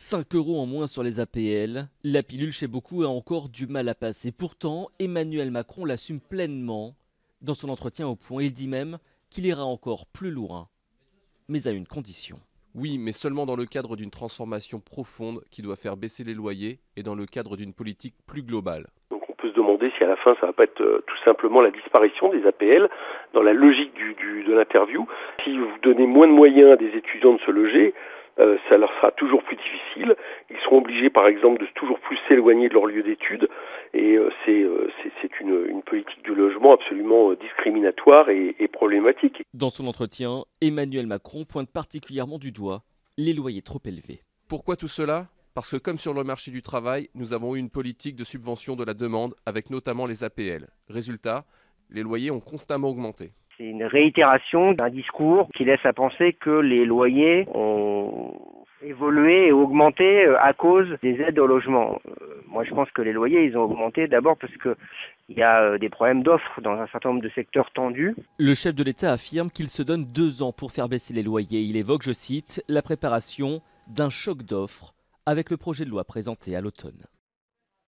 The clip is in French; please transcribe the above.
5 € en moins sur les APL, la pilule chez beaucoup a encore du mal à passer. Pourtant, Emmanuel Macron l'assume pleinement. Dans son entretien au Point, il dit même qu'il ira encore plus loin, mais à une condition. Oui, mais seulement dans le cadre d'une transformation profonde qui doit faire baisser les loyers et dans le cadre d'une politique plus globale. Donc on peut se demander si à la fin ça va pas être tout simplement la disparition des APL dans la logique de l'interview. Si vous donnez moins de moyens à des étudiants de se loger, ça leur sera toujours plus difficile. Ils seront obligés, par exemple, de toujours plus s'éloigner de leur lieu d'études. Et c'est une politique du logement absolument discriminatoire et problématique. Dans son entretien, Emmanuel Macron pointe particulièrement du doigt les loyers trop élevés. Pourquoi tout cela ? Parce que comme sur le marché du travail, nous avons eu une politique de subvention de la demande avec notamment les APL. Résultat, les loyers ont constamment augmenté. C'est une réitération d'un discours qui laisse à penser que les loyers ont évolué et augmenté à cause des aides au logement. Moi, je pense que les loyers, ils ont augmenté d'abord parce qu'il y a des problèmes d'offres dans un certain nombre de secteurs tendus. Le chef de l'État affirme qu'il se donne 2 ans pour faire baisser les loyers. Il évoque, je cite, la préparation d'un choc d'offres avec le projet de loi présenté à l'automne.